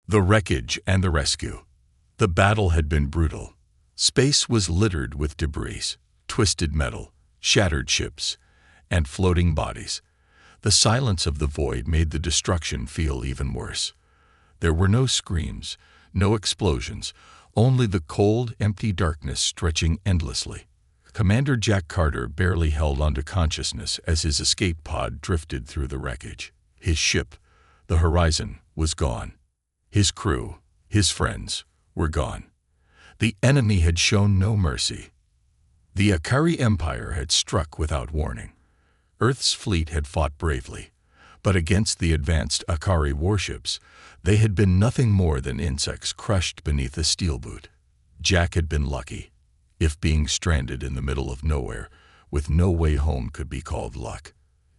The wreckage and the rescue. The battle had been brutal. Space was littered with debris, twisted metal, shattered ships, and floating bodies. The silence of the void made the destruction feel even worse. There were no screams, no explosions, only the cold, empty darkness stretching endlessly. Commander Jack Carter barely held onto consciousness as his escape pod drifted through the wreckage. His ship, the Horizon, was gone. His crew, his friends, were gone. The enemy had shown no mercy. The Akari Empire had struck without warning. Earth's fleet had fought bravely, but against the advanced Akari warships, they had been nothing more than insects crushed beneath a steel boot. Jack had been lucky, if being stranded in the middle of nowhere, with no way home could be called luck.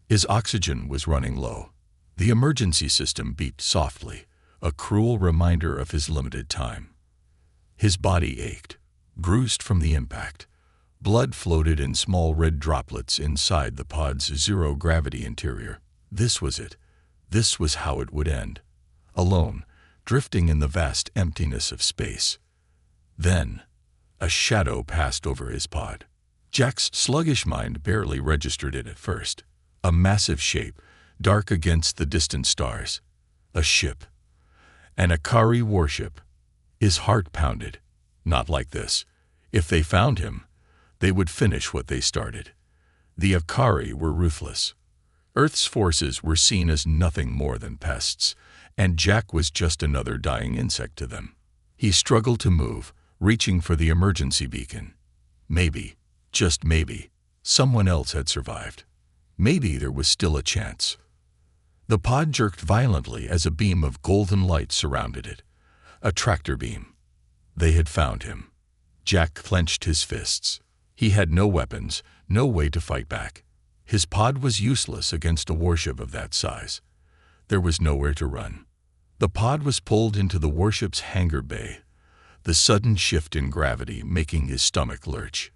His oxygen was running low. The emergency system beeped softly, a cruel reminder of his limited time. His body ached, bruised from the impact. Blood floated in small red droplets inside the pod's zero-gravity interior. This was it. This was how it would end. Alone, drifting in the vast emptiness of space. Then, a shadow passed over his pod. Jack's sluggish mind barely registered it at first. A massive shape, dark against the distant stars. A ship. An Akari warship. His heart pounded. Not like this. If they found him, they would finish what they started. The Akari were ruthless. Earth's forces were seen as nothing more than pests, and Jack was just another dying insect to them. He struggled to move, reaching for the emergency beacon. Maybe, just maybe, someone else had survived. Maybe there was still a chance. The pod jerked violently as a beam of golden light surrounded it. A tractor beam. They had found him. Jack clenched his fists. He had no weapons, no way to fight back. His pod was useless against a warship of that size. There was nowhere to run. The pod was pulled into the warship's hangar bay, the sudden shift in gravity making his stomach lurch.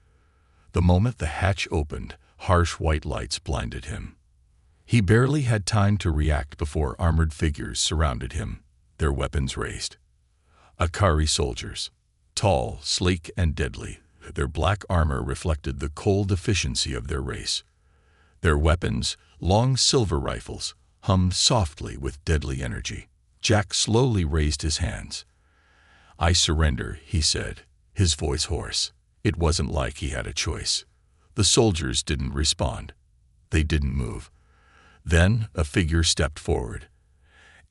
The moment the hatch opened, harsh white lights blinded him. He barely had time to react before armored figures surrounded him, their weapons raised. Akari soldiers, tall, sleek, and deadly. Their black armor reflected the cold efficiency of their race. Their weapons, long silver rifles, hummed softly with deadly energy. Jack slowly raised his hands. "I surrender," he said, his voice hoarse. It wasn't like he had a choice. The soldiers didn't respond. They didn't move. Then a figure stepped forward,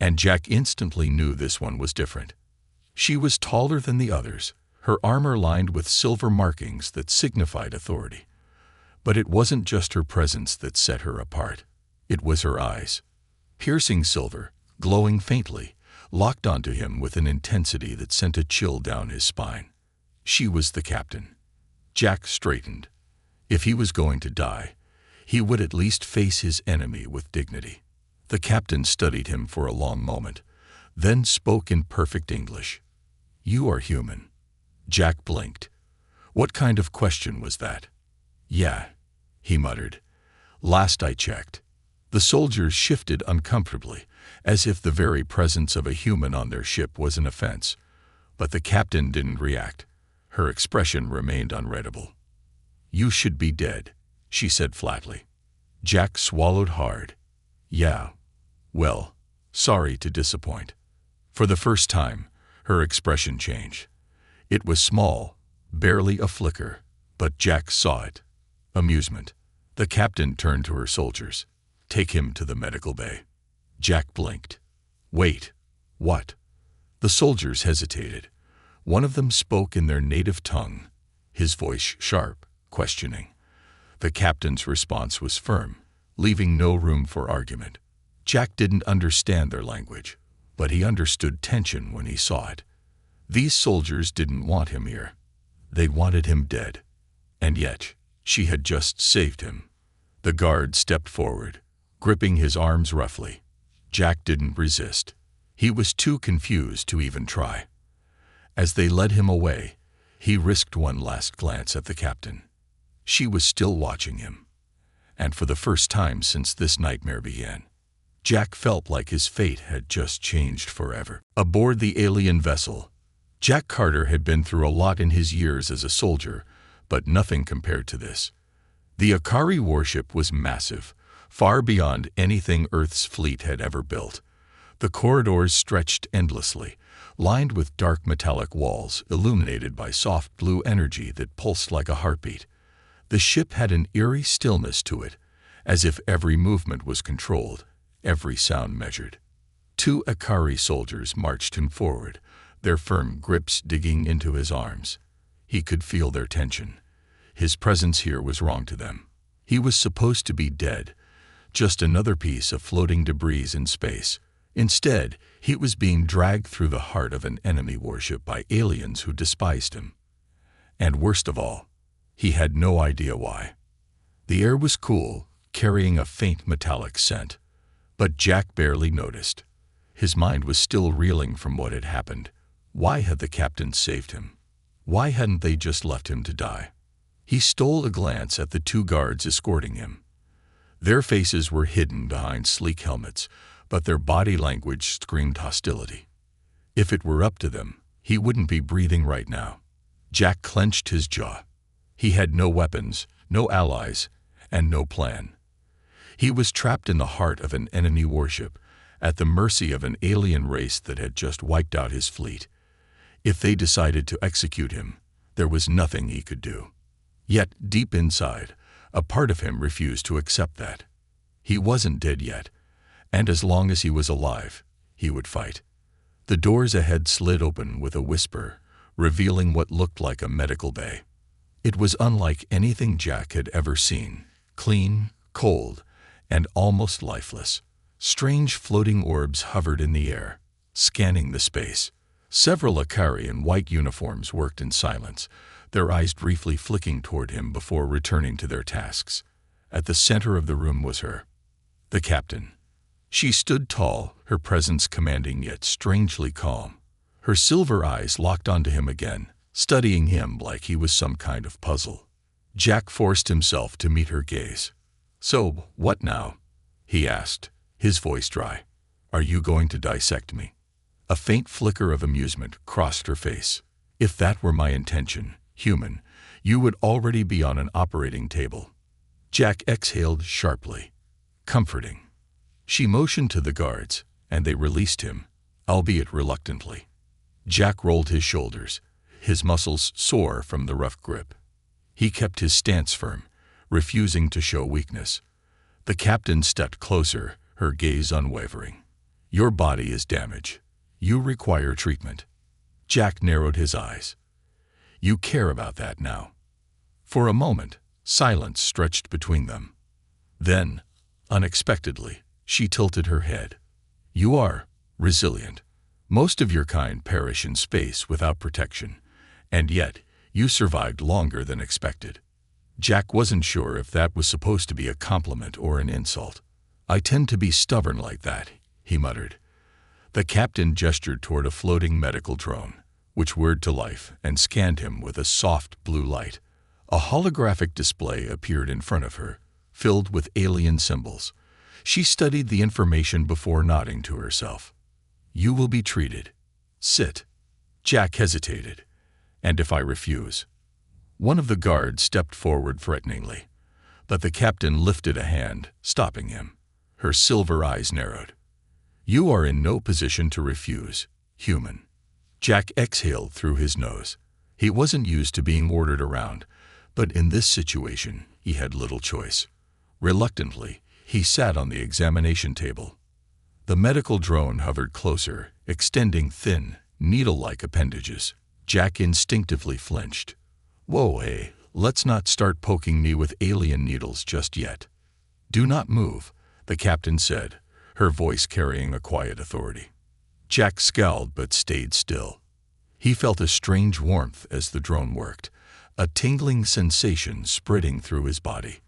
and Jack instantly knew this one was different. She was taller than the others, her armor lined with silver markings that signified authority. But it wasn't just her presence that set her apart. It was her eyes. Piercing silver, glowing faintly, locked onto him with an intensity that sent a chill down his spine. She was the captain. Jack straightened. If he was going to die, he would at least face his enemy with dignity. The captain studied him for a long moment, then spoke in perfect English. "You are human." Jack blinked. What kind of question was that? "Yeah," he muttered. "Last I checked." The soldiers shifted uncomfortably, as if the very presence of a human on their ship was an offense. But the captain didn't react. Her expression remained unreadable. "You should be dead," she said flatly. Jack swallowed hard. "Yeah. Well, sorry to disappoint." For the first time, her expression changed. It was small, barely a flicker, but Jack saw it. Amusement. The captain turned to her soldiers. "Take him to the medical bay." Jack blinked. "Wait. What?" The soldiers hesitated. One of them spoke in their native tongue, his voice sharp, questioning. The captain's response was firm, leaving no room for argument. Jack didn't understand their language, but he understood tension when he saw it. These soldiers didn't want him here. They wanted him dead. And yet, she had just saved him. The guard stepped forward, gripping his arms roughly. Jack didn't resist. He was too confused to even try. As they led him away, he risked one last glance at the captain. She was still watching him. And for the first time since this nightmare began, Jack felt like his fate had just changed forever. Aboard the alien vessel, Jack Carter had been through a lot in his years as a soldier, but nothing compared to this. The Akari warship was massive, far beyond anything Earth's fleet had ever built. The corridors stretched endlessly, lined with dark metallic walls illuminated by soft blue energy that pulsed like a heartbeat. The ship had an eerie stillness to it, as if every movement was controlled, every sound measured. 2 Akari soldiers marched him forward, their firm grips digging into his arms. He could feel their tension. His presence here was wrong to them. He was supposed to be dead, just another piece of floating debris in space. Instead, he was being dragged through the heart of an enemy warship by aliens who despised him. And worst of all, he had no idea why. The air was cool, carrying a faint metallic scent, but Jack barely noticed. His mind was still reeling from what had happened. Why had the captain saved him? Why hadn't they just left him to die? He stole a glance at the 2 guards escorting him. Their faces were hidden behind sleek helmets, but their body language screamed hostility. If it were up to them, he wouldn't be breathing right now. Jack clenched his jaw. He had no weapons, no allies, and no plan. He was trapped in the heart of an enemy warship, at the mercy of an alien race that had just wiped out his fleet. If they decided to execute him, there was nothing he could do. Yet, deep inside, a part of him refused to accept that. He wasn't dead yet, and as long as he was alive, he would fight. The doors ahead slid open with a whisper, revealing what looked like a medical bay. It was unlike anything Jack had ever seen, clean, cold, and almost lifeless. Strange floating orbs hovered in the air, scanning the space. Several Akari in white uniforms worked in silence, their eyes briefly flicking toward him before returning to their tasks. At the center of the room was her, the captain. She stood tall, her presence commanding yet strangely calm. Her silver eyes locked onto him again, studying him like he was some kind of puzzle. Jack forced himself to meet her gaze. "So, what now?" he asked, his voice dry. "Are you going to dissect me?" A faint flicker of amusement crossed her face. "If that were my intention, human, you would already be on an operating table." Jack exhaled sharply. Comforting. She motioned to the guards, and they released him, albeit reluctantly. Jack rolled his shoulders, his muscles sore from the rough grip. He kept his stance firm, refusing to show weakness. The captain stepped closer, her gaze unwavering. "Your body is damaged. You require treatment." Jack narrowed his eyes. "You care about that now." For a moment, silence stretched between them. Then, unexpectedly, she tilted her head. "You are resilient. Most of your kind perish in space without protection, and yet you survived longer than expected." Jack wasn't sure if that was supposed to be a compliment or an insult. "I tend to be stubborn like that," he muttered. The captain gestured toward a floating medical drone, which whirred to life and scanned him with a soft blue light. A holographic display appeared in front of her, filled with alien symbols. She studied the information before nodding to herself. "You will be treated. Sit." Jack hesitated. "And if I refuse?" One of the guards stepped forward threateningly, but the captain lifted a hand, stopping him. Her silver eyes narrowed. "You are in no position to refuse, human." Jack exhaled through his nose. He wasn't used to being ordered around, but in this situation, he had little choice. Reluctantly, he sat on the examination table. The medical drone hovered closer, extending thin, needle-like appendages. Jack instinctively flinched. "Whoa, hey, let's not start poking me with alien needles just yet." "Do not move," the captain said, her voice carrying a quiet authority. Jack scowled but stayed still. He felt a strange warmth as the drone worked, a tingling sensation spreading through his body.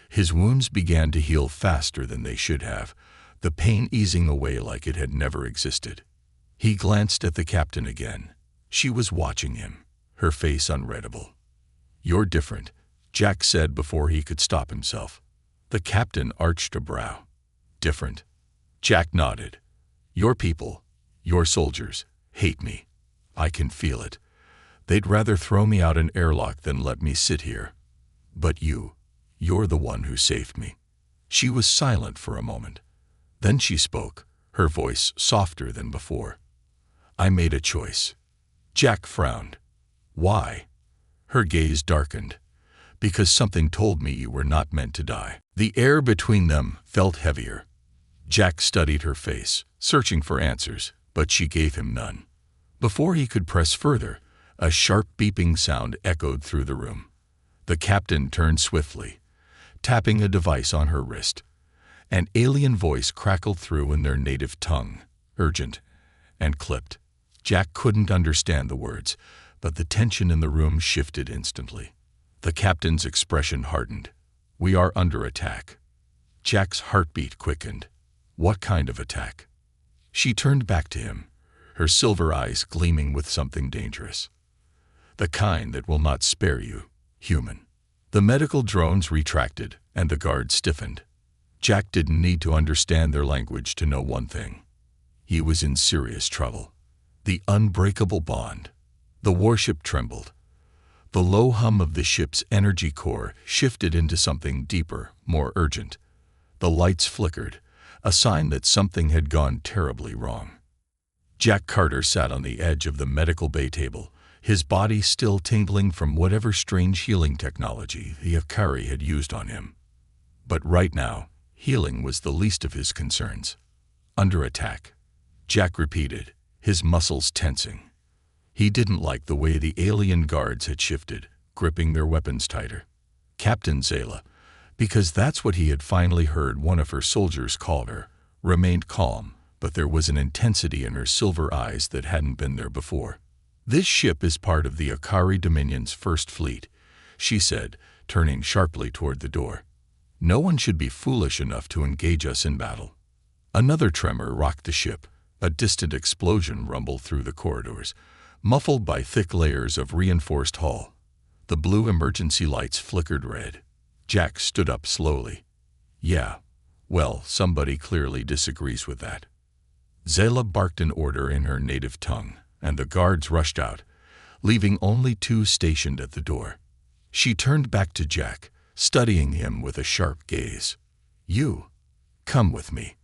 His wounds began to heal faster than they should have, the pain easing away like it had never existed. He glanced at the captain again. She was watching him, her face unreadable. "You're different," Jack said before he could stop himself. The captain arched a brow. "Different?" Jack nodded. Your people, your soldiers, hate me. I can feel it. They'd rather throw me out an airlock than let me sit here. But you're the one who saved me. She was silent for a moment. Then she spoke, her voice softer than before. I made a choice. Jack frowned. Why? Her gaze darkened. Because something told me you were not meant to die. The air between them felt heavier. Jack studied her face, searching for answers, but she gave him none. Before he could press further, a sharp beeping sound echoed through the room. The captain turned swiftly, tapping a device on her wrist. An alien voice crackled through in their native tongue, urgent and clipped. Jack couldn't understand the words, but the tension in the room shifted instantly. The captain's expression hardened. We are under attack. Jack's heartbeat quickened. What kind of attack? She turned back to him, her silver eyes gleaming with something dangerous. The kind that will not spare you, human. The medical drones retracted, and the guard stiffened. Jack didn't need to understand their language to know one thing. He was in serious trouble. The unbreakable bond. The warship trembled. The low hum of the ship's energy core shifted into something deeper, more urgent. The lights flickered, a sign that something had gone terribly wrong. Jack Carter sat on the edge of the medical bay table, his body still tingling from whatever strange healing technology the Akari had used on him. But right now, healing was the least of his concerns. Under attack. Jack repeated, his muscles tensing. He didn't like the way the alien guards had shifted, gripping their weapons tighter. Captain Zayla, because that's what he had finally heard one of her soldiers call her, remained calm, but there was an intensity in her silver eyes that hadn't been there before. This ship is part of the Akari Dominion's first fleet, she said, turning sharply toward the door. No one should be foolish enough to engage us in battle. Another tremor rocked the ship. A distant explosion rumbled through the corridors, muffled by thick layers of reinforced hull. The blue emergency lights flickered red. Jack stood up slowly. Yeah, well, somebody clearly disagrees with that. Zayla barked an order in her native tongue, and the guards rushed out, leaving only two stationed at the door. She turned back to Jack, studying him with a sharp gaze. You, come with me.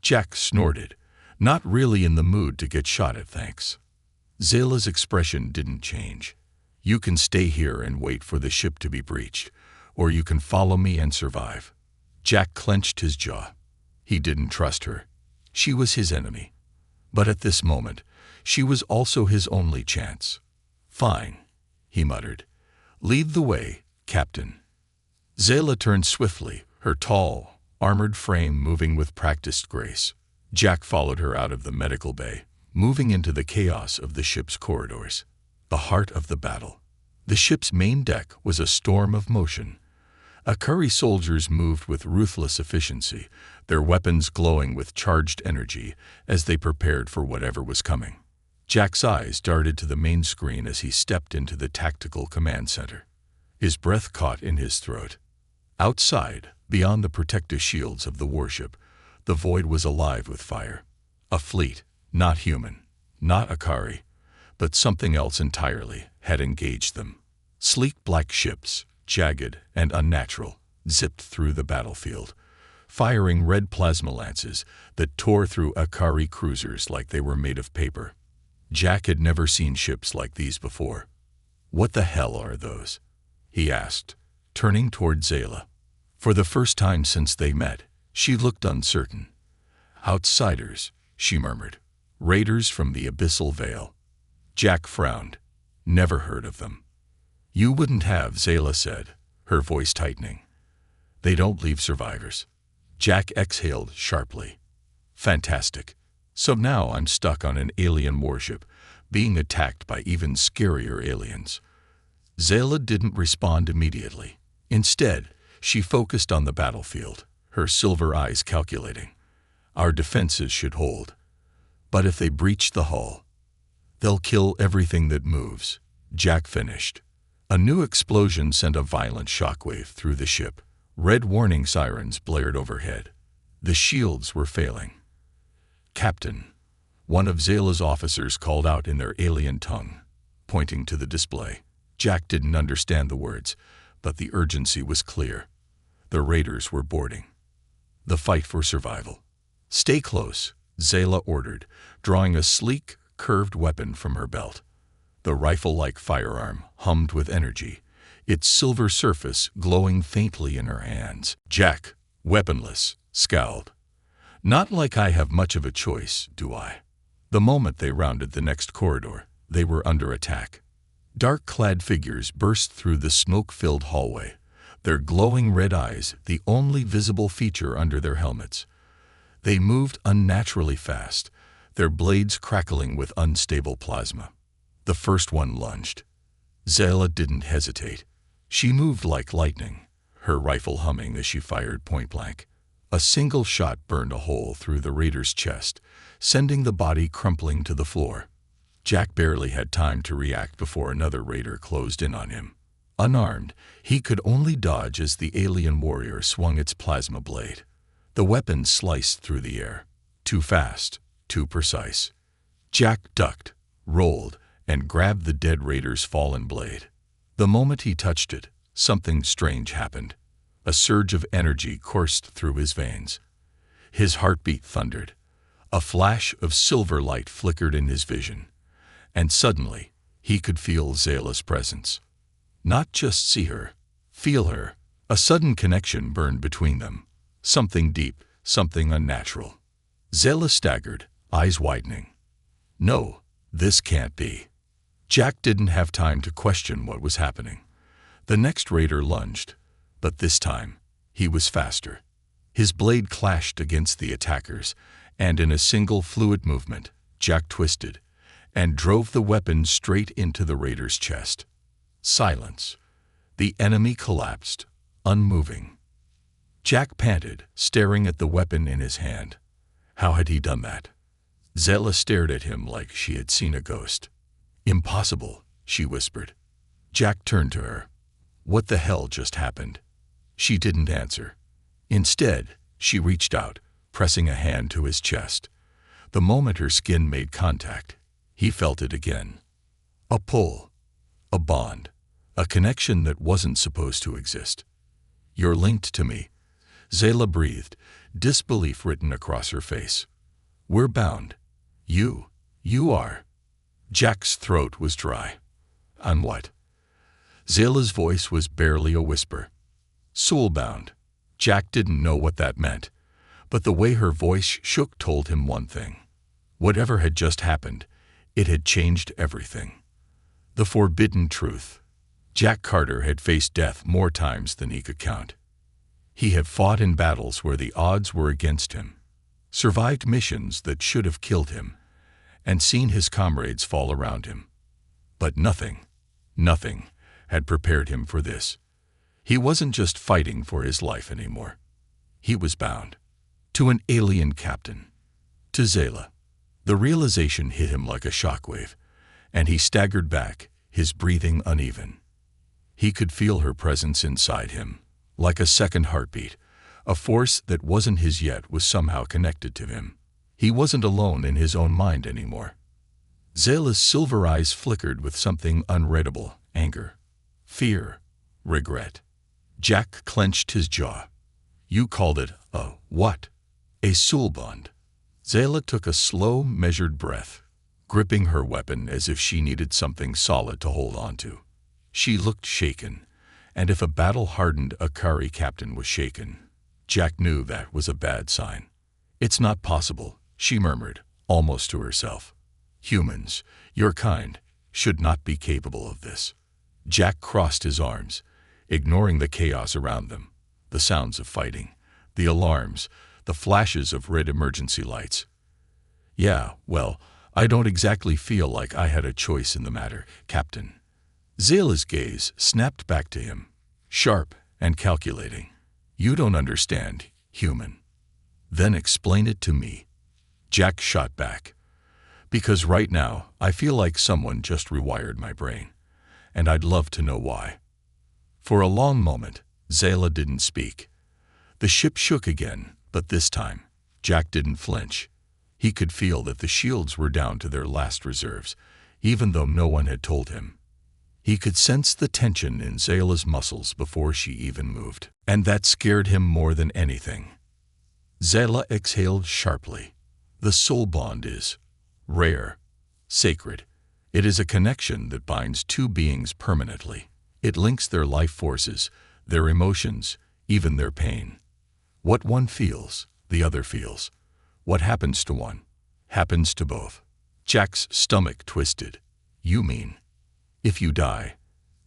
Jack snorted, not really in the mood to get shot at, thanks. Zayla's expression didn't change. You can stay here and wait for the ship to be breached, or you can follow me and survive. Jack clenched his jaw. He didn't trust her. She was his enemy. But at this moment, she was also his only chance. Fine, he muttered. Lead the way, Captain. Zayla turned swiftly, her tall, armored frame moving with practiced grace. Jack followed her out of the medical bay, moving into the chaos of the ship's corridors. The heart of the battle. The ship's main deck was a storm of motion. Akari soldiers moved with ruthless efficiency, their weapons glowing with charged energy as they prepared for whatever was coming. Jack's eyes darted to the main screen as he stepped into the tactical command center. His breath caught in his throat. Outside, beyond the protective shields of the warship, the void was alive with fire. A fleet, not human, not Akari, but something else entirely, had engaged them. Sleek black ships, jagged and unnatural, zipped through the battlefield, firing red plasma lances that tore through Akari cruisers like they were made of paper. Jack had never seen ships like these before. What the hell are those? He asked, turning toward Zayla. For the first time since they met, she looked uncertain. Outsiders, she murmured. Raiders from the Abyssal Vale. Jack frowned. Never heard of them. You wouldn't have, Zayla said, her voice tightening. They don't leave survivors. Jack exhaled sharply. Fantastic. So now I'm stuck on an alien warship, being attacked by even scarier aliens. Zayla didn't respond immediately. Instead, she focused on the battlefield, her silver eyes calculating. Our defenses should hold. But if they breach the hull, they'll kill everything that moves. Jack finished. A new explosion sent a violent shockwave through the ship. Red warning sirens blared overhead. The shields were failing. "Captain," one of Zayla's officers called out in their alien tongue, pointing to the display. Jack didn't understand the words, but the urgency was clear. The raiders were boarding. The fight for survival. "Stay close," Zayla ordered, drawing a sleek, curved weapon from her belt. The rifle-like firearm hummed with energy, its silver surface glowing faintly in her hands. Jack, weaponless, scowled. "Not like I have much of a choice, do I?" The moment they rounded the next corridor, they were under attack. Dark-clad figures burst through the smoke-filled hallway, their glowing red eyes the only visible feature under their helmets. They moved unnaturally fast, their blades crackling with unstable plasma. The first one lunged. Zayla didn't hesitate. She moved like lightning, her rifle humming as she fired point-blank. A single shot burned a hole through the raider's chest, sending the body crumpling to the floor. Jack barely had time to react before another raider closed in on him. Unarmed, he could only dodge as the alien warrior swung its plasma blade. The weapon sliced through the air. Too fast, too precise. Jack ducked, rolled, and grabbed the dead raider's fallen blade. The moment he touched it, something strange happened. A surge of energy coursed through his veins. His heartbeat thundered. A flash of silver light flickered in his vision. And suddenly, he could feel Zayla's presence. Not just see her, feel her. A sudden connection burned between them. Something deep, something unnatural. Zayla staggered, eyes widening. "No, this can't be." Jack didn't have time to question what was happening. The next raider lunged, but this time, he was faster. His blade clashed against the attackers, and in a single fluid movement, Jack twisted and drove the weapon straight into the raider's chest. Silence. The enemy collapsed, unmoving. Jack panted, staring at the weapon in his hand. How had he done that? Zayla stared at him like she had seen a ghost. "Impossible," she whispered. Jack turned to her. What the hell just happened? She didn't answer. Instead, she reached out, pressing a hand to his chest. The moment her skin made contact, he felt it again. A pull. A bond. A connection that wasn't supposed to exist. "You're linked to me," Zayla breathed, disbelief written across her face. "We're bound. You are." Jack's throat was dry. "On what?" Zayla's voice was barely a whisper. "Soulbound." Jack didn't know what that meant, but the way her voice shook told him one thing. Whatever had just happened, it had changed everything. The forbidden truth. Jack Carter had faced death more times than he could count. He had fought in battles where the odds were against him, survived missions that should have killed him, and seen his comrades fall around him. But nothing had prepared him for this. He wasn't just fighting for his life anymore. He was bound. To an alien captain. To Zayla. The realization hit him like a shockwave, and he staggered back, his breathing uneven. He could feel her presence inside him, like a second heartbeat. A force that wasn't his yet was somehow connected to him. He wasn't alone in his own mind anymore. Zayla's silver eyes flickered with something unreadable: anger, fear, regret. Jack clenched his jaw. "You called it a what?" "A soulbond." Zayla took a slow, measured breath, gripping her weapon as if she needed something solid to hold on to. She looked shaken, and if a battle-hardened Akari captain was shaken, Jack knew that was a bad sign. "It's not possible," she murmured, almost to herself. "Humans, your kind, should not be capable of this." Jack crossed his arms, ignoring the chaos around them, the sounds of fighting, the alarms, the flashes of red emergency lights. "Yeah, well, I don't exactly feel like I had a choice in the matter, Captain." Zayla's gaze snapped back to him, sharp and calculating. "You don't understand, human." "Then explain it to me." Jack shot back. "Because right now, I feel like someone just rewired my brain, and I'd love to know why." For a long moment, Zayla didn't speak. The ship shook again, but this time, Jack didn't flinch. He could feel that the shields were down to their last reserves, even though no one had told him. He could sense the tension in Zayla's muscles before she even moved, and that scared him more than anything. Zayla exhaled sharply. The soul bond is rare, sacred. It is a connection that binds two beings permanently. It links their life forces, their emotions, even their pain. What one feels, the other feels. What happens to one, happens to both. Jack's stomach twisted. You mean, if you die,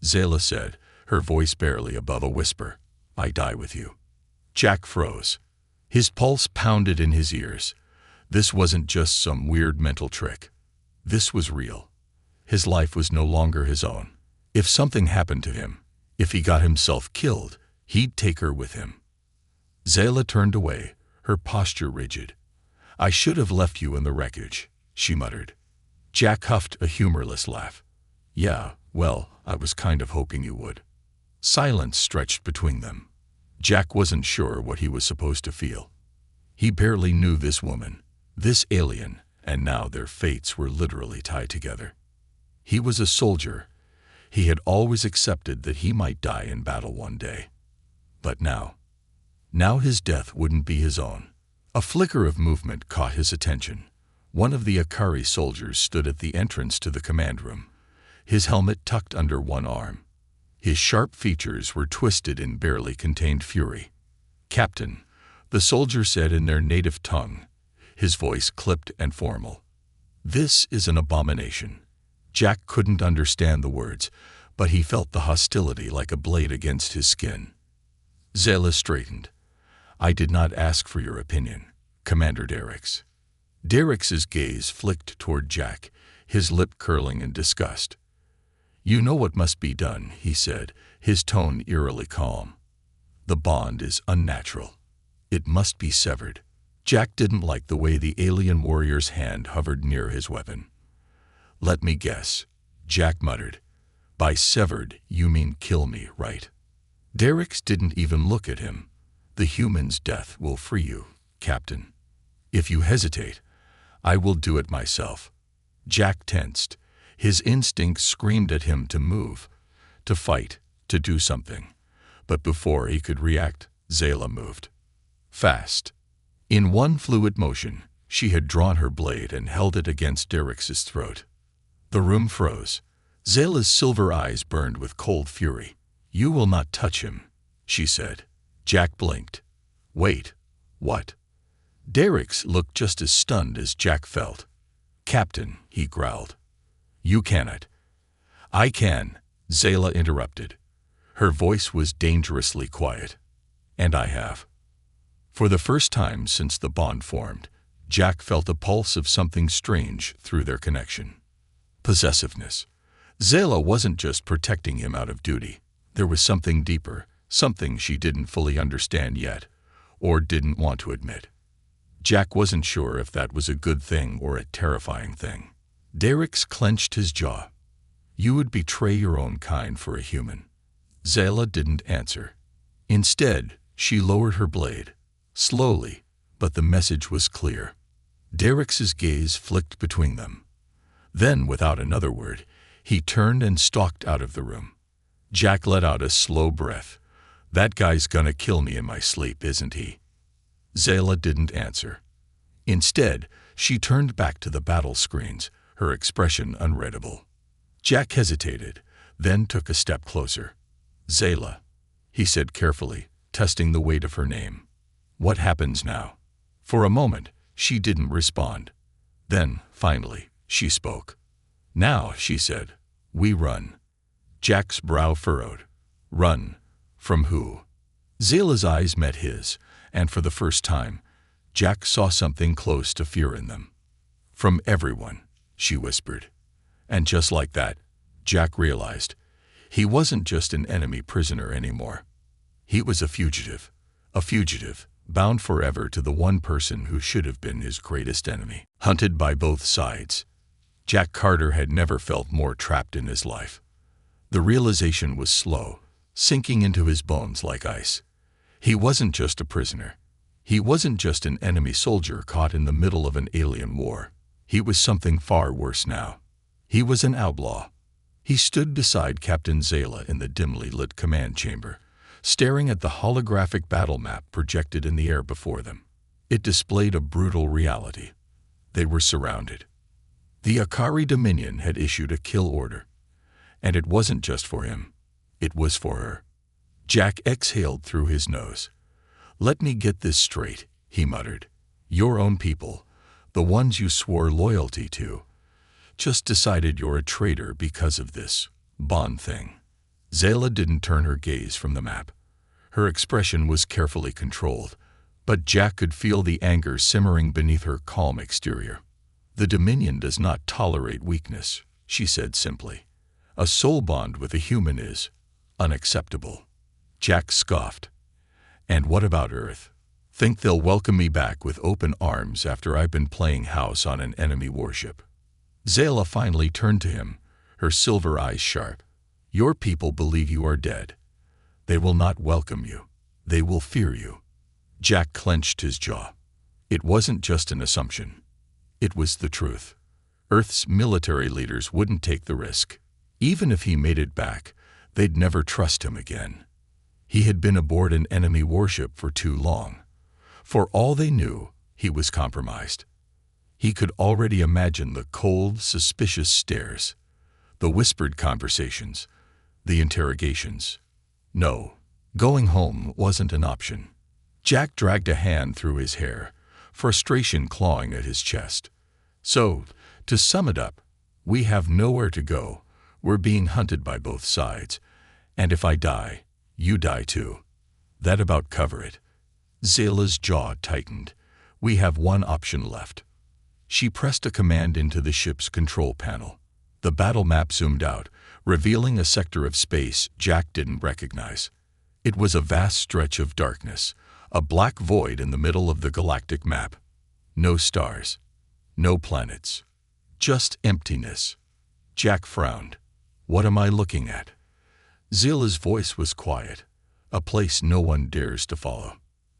Zayla said, her voice barely above a whisper, I die with you. Jack froze. His pulse pounded in his ears. This wasn't just some weird mental trick. This was real. His life was no longer his own. If something happened to him, if he got himself killed, he'd take her with him. Zayla turned away, her posture rigid. I should have left you in the wreckage, she muttered. Jack huffed a humorless laugh. Yeah, well, I was kind of hoping you would. Silence stretched between them. Jack wasn't sure what he was supposed to feel. He barely knew this woman, this alien, and now their fates were literally tied together. He was a soldier. He had always accepted that he might die in battle one day. But now his death wouldn't be his own. A flicker of movement caught his attention. One of the Akari soldiers stood at the entrance to the command room, his helmet tucked under one arm. His sharp features were twisted in barely contained fury. Captain, the soldier said in their native tongue, his voice clipped and formal. This is an abomination. Jack couldn't understand the words, but he felt the hostility like a blade against his skin. Zayla straightened. I did not ask for your opinion, Commander Derricks. Derricks's gaze flicked toward Jack, his lip curling in disgust. You know what must be done, he said, his tone eerily calm. The bond is unnatural. It must be severed. Jack didn't like the way the alien warrior's hand hovered near his weapon. Let me guess, Jack muttered. By severed, you mean kill me, right? Derricks didn't even look at him. The human's death will free you, Captain. If you hesitate, I will do it myself. Jack tensed. His instincts screamed at him to move, to fight, to do something. But before he could react, Zayla moved. Fast. In one fluid motion, she had drawn her blade and held it against Derricks's throat. The room froze. Zayla's silver eyes burned with cold fury. You will not touch him, she said. Jack blinked. Wait, what? Derricks looked just as stunned as Jack felt. Captain, he growled. You cannot. I can, Zayla interrupted. Her voice was dangerously quiet. And I have. For the first time since the bond formed, Jack felt a pulse of something strange through their connection. Possessiveness. Zayla wasn't just protecting him out of duty. There was something deeper, something she didn't fully understand yet, or didn't want to admit. Jack wasn't sure if that was a good thing or a terrifying thing. Derricks clenched his jaw. You would betray your own kind for a human. Zayla didn't answer. Instead, she lowered her blade. Slowly, but the message was clear. Derricks's gaze flicked between them. Then, without another word, he turned and stalked out of the room. Jack let out a slow breath. That guy's gonna kill me in my sleep, isn't he? Zayla didn't answer. Instead, she turned back to the battle screens, her expression unreadable. Jack hesitated, then took a step closer. Zayla, he said carefully, testing the weight of her name. What happens now? For a moment, she didn't respond. Then, finally, she spoke. Now, she said, we run. Jack's brow furrowed. Run. From who? Zayla's eyes met his, and for the first time, Jack saw something close to fear in them. From everyone, she whispered. And just like that, Jack realized he wasn't just an enemy prisoner anymore. He was a fugitive, bound forever to the one person who should have been his greatest enemy. Hunted by both sides, Jack Carter had never felt more trapped in his life. The realization was slow, sinking into his bones like ice. He wasn't just a prisoner. He wasn't just an enemy soldier caught in the middle of an alien war. He was something far worse now. He was an outlaw. He stood beside Captain Zayla in the dimly lit command chamber, staring at the holographic battle map projected in the air before them. It displayed a brutal reality. They were surrounded. The Akari Dominion had issued a kill order. And it wasn't just for him. It was for her. Jack exhaled through his nose. "Let me get this straight," he muttered. "Your own people, the ones you swore loyalty to, just decided you're a traitor because of this bond thing." Zayla didn't turn her gaze from the map. Her expression was carefully controlled, but Jack could feel the anger simmering beneath her calm exterior. "The Dominion does not tolerate weakness," she said simply. "A soul bond with a human is unacceptable." Jack scoffed. "And what about Earth? Think they'll welcome me back with open arms after I've been playing house on an enemy warship?" Zayla finally turned to him, her silver eyes sharp. "Your people believe you are dead. They will not welcome you. They will fear you." Jack clenched his jaw. It wasn't just an assumption. It was the truth. Earth's military leaders wouldn't take the risk. Even if he made it back, they'd never trust him again. He had been aboard an enemy warship for too long. For all they knew, he was compromised. He could already imagine the cold, suspicious stares, the whispered conversations, the interrogations. No, going home wasn't an option. Jack dragged a hand through his hair, frustration clawing at his chest. "So, to sum it up, we have nowhere to go. We're being hunted by both sides. And if I die, you die too. That about cover it." Zayla's jaw tightened. "We have one option left." She pressed a command into the ship's control panel. The battle map zoomed out, revealing a sector of space Jack didn't recognize. It was a vast stretch of darkness, a black void in the middle of the galactic map. No stars, no planets, just emptiness. Jack frowned. "What am I looking at?" Zayla's voice was quiet, a place no one dares to follow.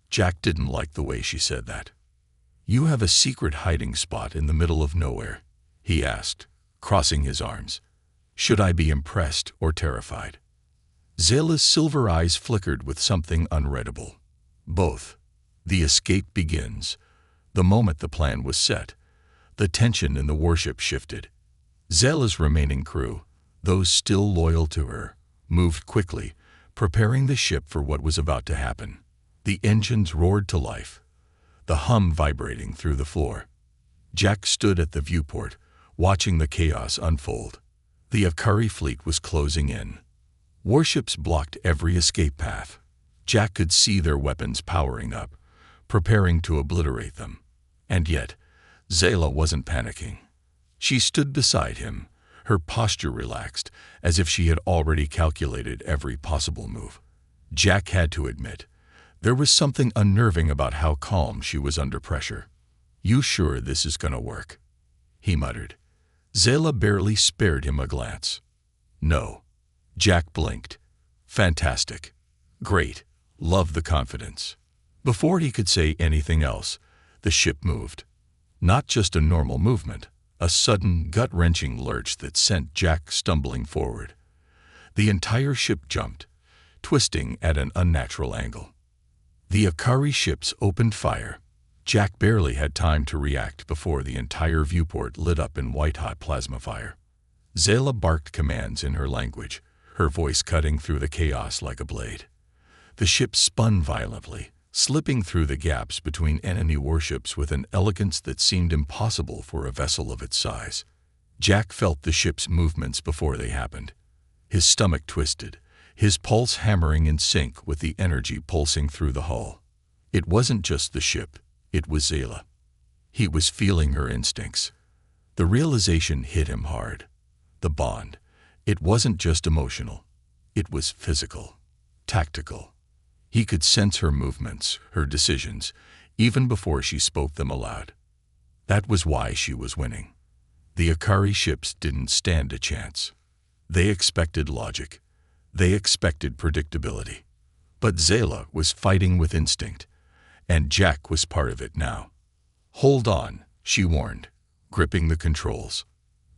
Jack didn't like the way she said that. "You have a secret hiding spot in the middle of nowhere?" he asked, crossing his arms. "Should I be impressed or terrified?" Zayla's silver eyes flickered with something unreadable. "Both. The escape begins. The moment the plan was set, the tension in the warship shifted. Zayla's remaining crew, those still loyal to her, moved quickly, preparing the ship for what was about to happen. The engines roared to life, the hum vibrating through the floor. Jack stood at the viewport, watching the chaos unfold. The Akari fleet was closing in. Warships blocked every escape path. Jack could see their weapons powering up, preparing to obliterate them. And yet, Zayla wasn't panicking. She stood beside him, her posture relaxed, as if she had already calculated every possible move. Jack had to admit, there was something unnerving about how calm she was under pressure. "You sure this is gonna work?" he muttered. Zayla barely spared him a glance. "No." Jack blinked. "Fantastic. Great. Love the confidence." Before he could say anything else, the ship moved. Not just a normal movement, a sudden, gut-wrenching lurch that sent Jack stumbling forward. The entire ship jumped, twisting at an unnatural angle. The Akari ships opened fire. Jack barely had time to react before the entire viewport lit up in white-hot plasma fire. Zayla barked commands in her language, her voice cutting through the chaos like a blade. The ship spun violently, slipping through the gaps between enemy warships with an elegance that seemed impossible for a vessel of its size. Jack felt the ship's movements before they happened. His stomach twisted, his pulse hammering in sync with the energy pulsing through the hull. It wasn't just the ship, it was Zayla. He was feeling her instincts. The realization hit him hard. The bond. It wasn't just emotional. It was physical, tactical. He could sense her movements, her decisions, even before she spoke them aloud. That was why she was winning. The Akari ships didn't stand a chance. They expected logic. They expected predictability. But Zayla was fighting with instinct, And Jack was part of it now. "Hold on," she warned, gripping the controls.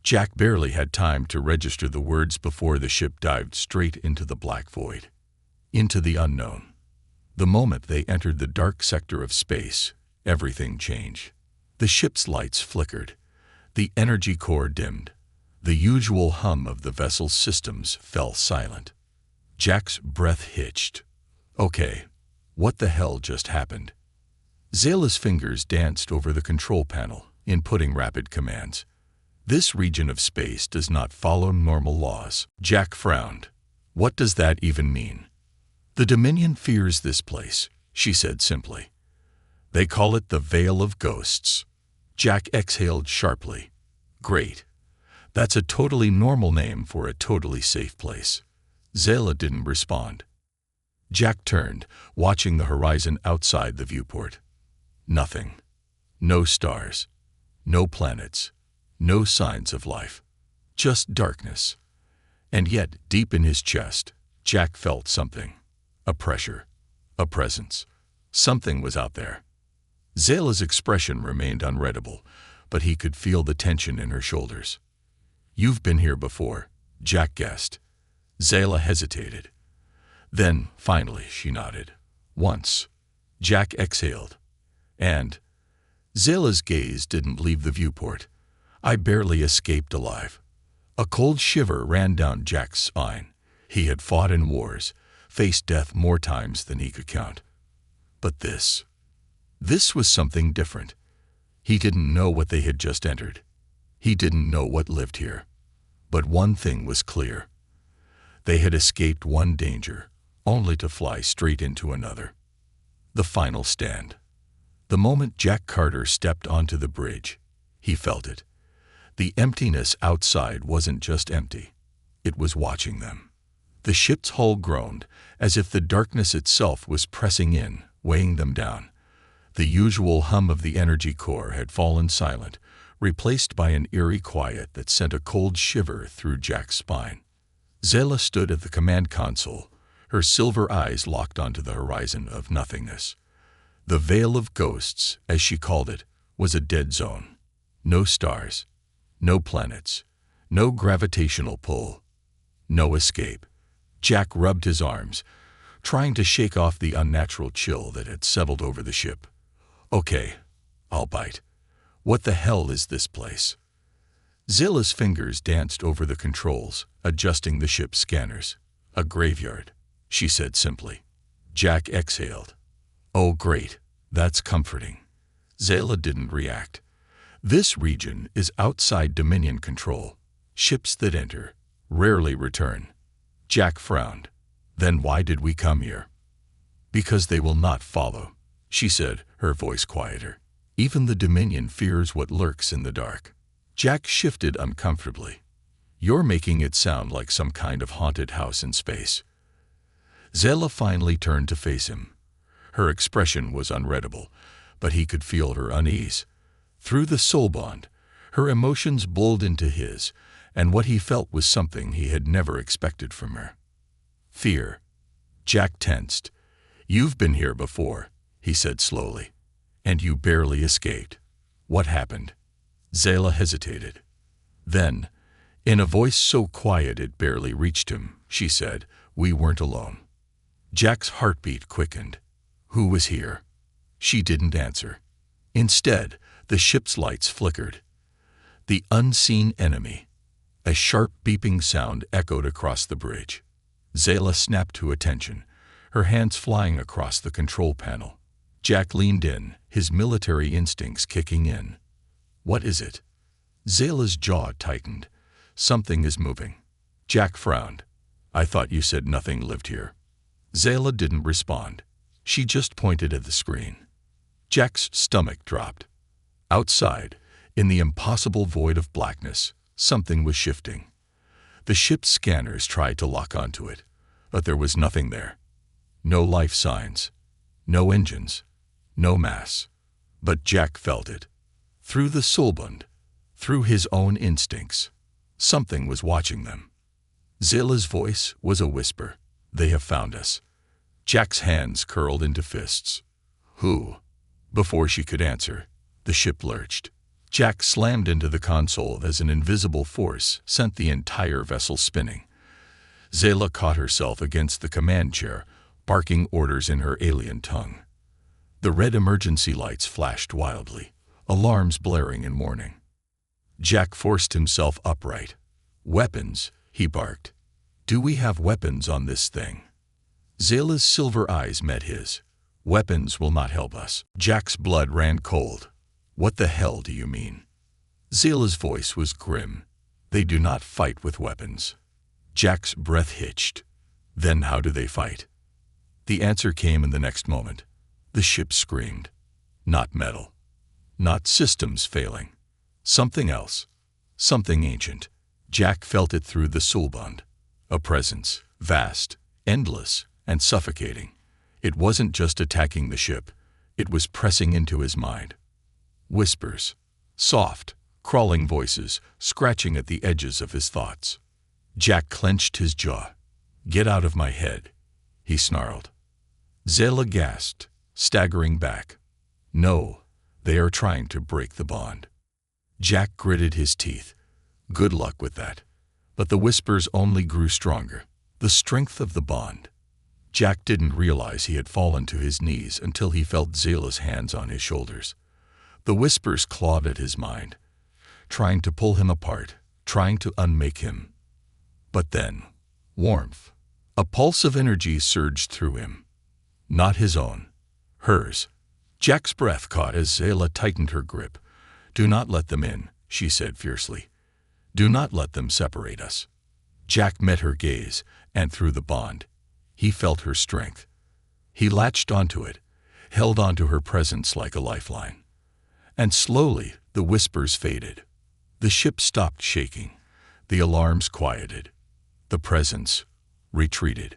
Jack barely had time to register the words before the ship dived straight into the black void, into the unknown. The moment they entered the dark sector of space, everything changed. The ship's lights flickered. The energy core dimmed. The usual hum of the vessel's systems fell silent. Jack's breath hitched. Okay, what the hell just happened? Zayla's fingers danced over the control panel, inputting rapid commands. This region of space does not follow normal laws. Jack frowned. What does that even mean? The Dominion fears this place, she said simply. They call it the Vale of Ghosts. Jack exhaled sharply. Great. That's a totally normal name for a totally safe place. Zayla didn't respond. Jack turned, watching the horizon outside the viewport. Nothing. No stars. No planets. No signs of life. Just darkness. And yet, deep in his chest, Jack felt something. A pressure. A presence. Something was out there. Zayla's expression remained unreadable, but he could feel the tension in her shoulders. You've been here before, Jack guessed. Zayla hesitated. Then, finally, she nodded. Once. Jack exhaled. And Zayla's gaze didn't leave the viewport. I barely escaped alive. A cold shiver ran down Jack's spine. He had fought in wars, faced death more times than he could count. But this was something different. He didn't know what they had just entered. He didn't know what lived here. But one thing was clear. They had escaped one danger, only to fly straight into another. The final stand. The moment Jack Carter stepped onto the bridge, he felt it. The emptiness outside wasn't just empty. It was watching them. The ship's hull groaned, as if the darkness itself was pressing in, weighing them down. The usual hum of the energy core had fallen silent, replaced by an eerie quiet that sent a cold shiver through Jack's spine. Zayla stood at the command console, her silver eyes locked onto the horizon of nothingness. The Vale of Ghosts, as she called it, was a dead zone. No stars, no planets, no gravitational pull, no escape. Jack rubbed his arms, trying to shake off the unnatural chill that had settled over the ship. Okay, I'll bite. What the hell is this place? Zayla's fingers danced over the controls, adjusting the ship's scanners. A graveyard, she said simply. Jack exhaled. Oh, great. That's comforting. Zayla didn't react. This region is outside Dominion control. Ships that enter rarely return. Jack frowned. Then why did we come here? Because they will not follow, she said, her voice quieter. Even the Dominion fears what lurks in the dark. Jack shifted uncomfortably. You're making it sound like some kind of haunted house in space. Zayla finally turned to face him. Her expression was unreadable, but he could feel her unease. Through the soul bond, her emotions bulled into his, and what he felt was something he had never expected from her. Fear. Jack tensed. You've been here before, he said slowly, and you barely escaped. What happened? Zayla hesitated. Then, in a voice so quiet it barely reached him, she said, we weren't alone. Jack's heartbeat quickened. Who was here? She didn't answer. Instead, the ship's lights flickered. The unseen enemy. A sharp beeping sound echoed across the bridge. Zayla snapped to attention, her hands flying across the control panel. Jack leaned in, his military instincts kicking in. What is it? Zayla's jaw tightened. Something is moving. Jack frowned. I thought you said nothing lived here. Zayla didn't respond. She just pointed at the screen. Jack's stomach dropped. Outside, in the impossible void of blackness, something was shifting. The ship's scanners tried to lock onto it, but there was nothing there. No life signs, no engines, no mass. But Jack felt it. Through the soulbund, through his own instincts, something was watching them. Zayla's voice was a whisper. They have found us. Jack's hands curled into fists. Who? Before she could answer, the ship lurched. Jack slammed into the console as an invisible force sent the entire vessel spinning. Zayla caught herself against the command chair, barking orders in her alien tongue. The red emergency lights flashed wildly, alarms blaring in warning. Jack forced himself upright. "Weapons," he barked. "Do we have weapons on this thing?" Zayla's silver eyes met his. "Weapons will not help us." Jack's blood ran cold. "What the hell do you mean?" Zayla's voice was grim. "They do not fight with weapons." Jack's breath hitched. "Then how do they fight?" The answer came in the next moment. The ship screamed. Not metal. Not systems failing. Something else. Something ancient. Jack felt it through the soulbond. A presence, vast, endless, and suffocating. It wasn't just attacking the ship. It was pressing into his mind. Whispers. Soft, crawling voices, scratching at the edges of his thoughts. Jack clenched his jaw. "Get out of my head," he snarled. Zayla gasped, staggering back. "No, they are trying to break the bond." Jack gritted his teeth. Good luck with that. But the whispers only grew stronger. The strength of the bond. Jack didn't realize he had fallen to his knees until he felt Zayla's hands on his shoulders. The whispers clawed at his mind, trying to pull him apart, trying to unmake him. But then, warmth. A pulse of energy surged through him. Not his own. Hers. Jack's breath caught as Zayla tightened her grip. "Do not let them in," she said fiercely. "Do not let them separate us." Jack met her gaze, and through the bond, he felt her strength. He latched onto it, held onto her presence like a lifeline. And slowly, the whispers faded. The ship stopped shaking. The alarms quieted. The presence retreated.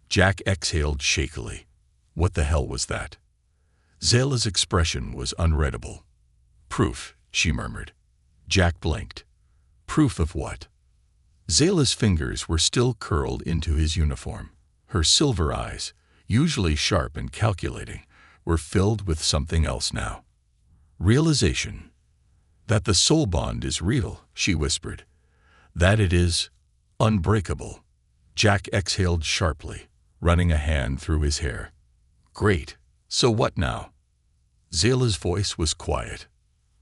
Jack exhaled shakily. What the hell was that? Zayla's expression was unreadable. "Proof," she murmured. Jack blinked. Proof of what? Zayla's fingers were still curled into his uniform. Her silver eyes, usually sharp and calculating, were filled with something else now. Realization. That the soul bond is real, she whispered. That it is unbreakable. Jack exhaled sharply, running a hand through his hair. Great. So what now? Zayla's voice was quiet.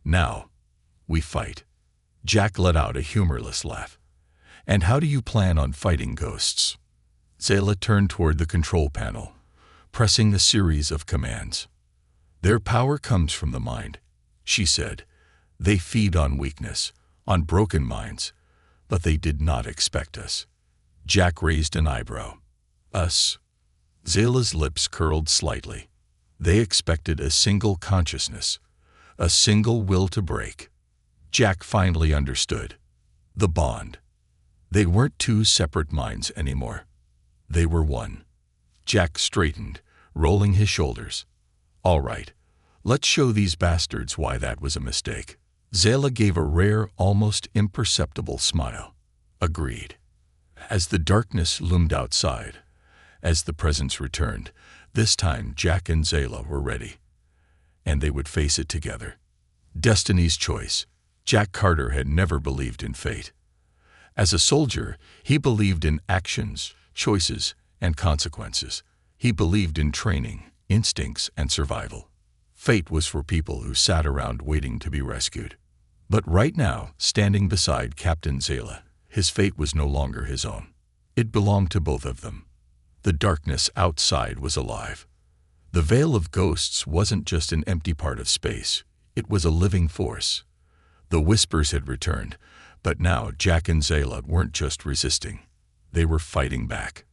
Now, we fight. Jack let out a humorless laugh. And how do you plan on fighting ghosts? Zayla turned toward the control panel, pressing a series of commands. Their power comes from the mind, she said. They feed on weakness, on broken minds, but they did not expect us. Jack raised an eyebrow. Us? Zayla's lips curled slightly. They expected a single consciousness, a single will to break. Jack finally understood. The bond. They weren't two separate minds anymore. They were one. Jack straightened, rolling his shoulders. All right, let's show these bastards why that was a mistake. Zayla gave a rare, almost imperceptible smile. Agreed. As the darkness loomed outside, as the presence returned, this time Jack and Zayla were ready. And they would face it together. Destiny's choice. Jack Carter had never believed in fate. As a soldier, he believed in actions, choices, and consequences. He believed in training, instincts, and survival. Fate was for people who sat around waiting to be rescued. But right now, standing beside Captain Zayla, his fate was no longer his own. It belonged to both of them. The darkness outside was alive. The veil of ghosts wasn't just an empty part of space. It was a living force. The whispers had returned, but now Jack and Zayla weren't just resisting. They were fighting back.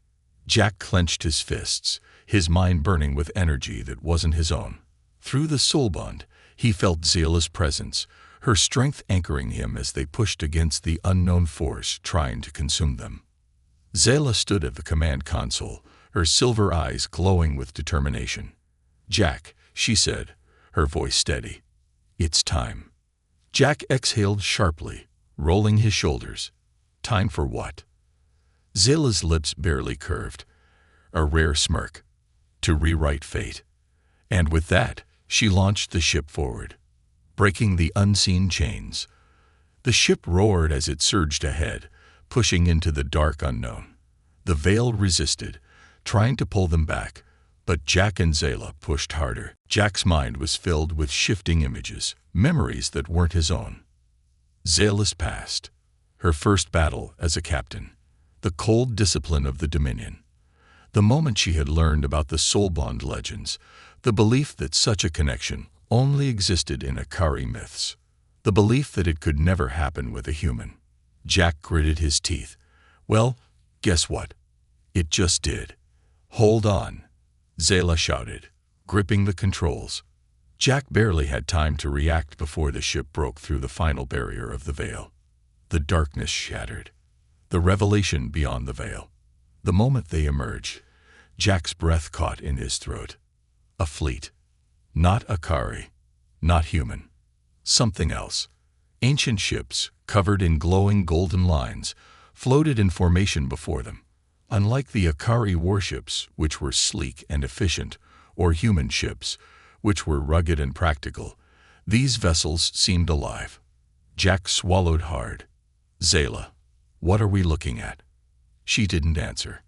Jack clenched his fists, his mind burning with energy that wasn't his own. Through the soul bond, he felt Zayla's presence, her strength anchoring him as they pushed against the unknown force trying to consume them. Zayla stood at the command console, her silver eyes glowing with determination. Jack, she said, her voice steady. It's time. Jack exhaled sharply, rolling his shoulders. Time for what? Zayla's lips barely curved, a rare smirk. To rewrite fate. And with that, She launched the ship forward, breaking the unseen chains. The ship roared as it surged ahead, pushing into the dark unknown. The Veil resisted, trying to pull them back, but Jack and Zayla pushed harder. Jack's mind was filled with shifting images, memories that weren't his own. Zayla's past, her first battle as a captain, the cold discipline of the Dominion. The moment she had learned about the soul bond legends, the belief that such a connection only existed in Akari myths, the belief that it could never happen with a human. Jack gritted his teeth. Well, guess what? It just did. Hold on, Zayla shouted, gripping the controls. Jack barely had time to react before the ship broke through the final barrier of the Veil. The darkness shattered. The revelation beyond the Veil. The moment they emerged, Jack's breath caught in his throat. A fleet. Not Akari. Not human. Something else. Ancient ships, covered in glowing golden lines, floated in formation before them. Unlike the Akari warships, which were sleek and efficient, or human ships, which were rugged and practical, these vessels seemed alive. Jack swallowed hard. Zayla, what are we looking at? She didn't answer.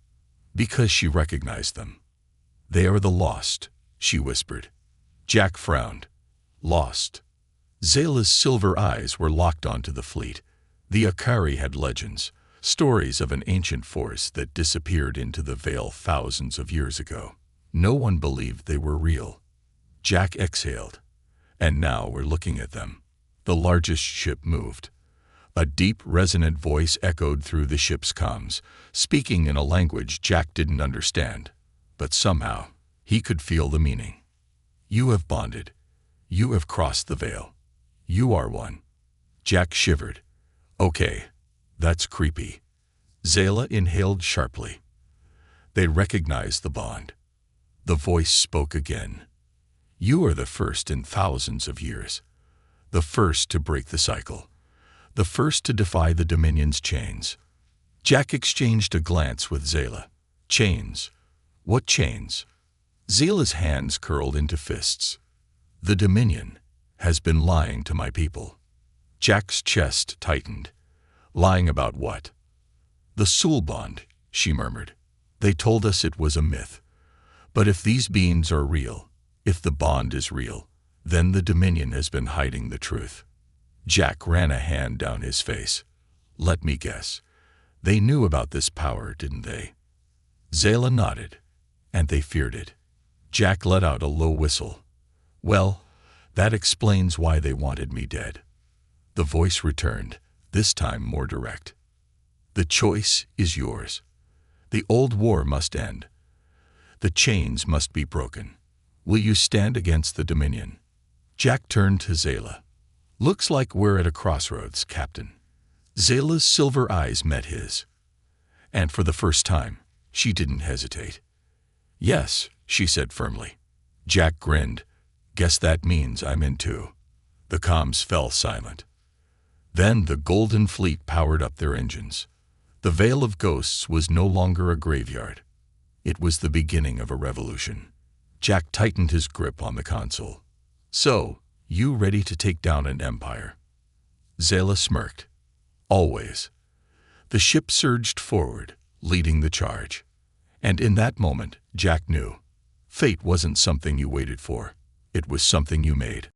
Because she recognized them. They are the Lost, she whispered. Jack frowned. Lost. Zayla's silver eyes were locked onto the fleet. The Akari had legends, stories of an ancient force that disappeared into the Veil thousands of years ago. No one believed they were real. Jack exhaled. And now we're looking at them. The largest ship moved. A deep, resonant voice echoed through the ship's comms, speaking in a language Jack didn't understand. But somehow, he could feel the meaning. You have bonded. You have crossed the Veil. You are one. Jack shivered. Okay, that's creepy. Zayla inhaled sharply. They recognized the bond. The voice spoke again. You are the first in thousands of years. The first to break the cycle. The first to defy the Dominion's chains. Jack exchanged a glance with Zayla. Chains? What chains? Zayla's hands curled into fists. The Dominion has been lying to my people. Jack's chest tightened. Lying about what? The soul bond, she murmured. They told us it was a myth. But if these beings are real, if the bond is real, then the Dominion has been hiding the truth. Jack ran a hand down his face. Let me guess. They knew about this power, didn't they? Zayla nodded, and they feared it. Jack let out a low whistle. Well, that explains why they wanted me dead. The voice returned, this time more direct. The choice is yours. The old war must end. The chains must be broken. Will you stand against the Dominion? Jack turned to Zayla. Looks like we're at a crossroads, Captain. Zayla's silver eyes met his. And for the first time, she didn't hesitate. Yes, she said firmly. Jack grinned. Guess that means I'm in too. The comms fell silent. Then the Golden Fleet powered up their engines. The Veil of Ghosts was no longer a graveyard. It was the beginning of a revolution. Jack tightened his grip on the console. So, you ready to take down an empire? Zayla smirked. Always. The ship surged forward, leading the charge. And in that moment, Jack knew. Fate wasn't something you waited for. It was something you made.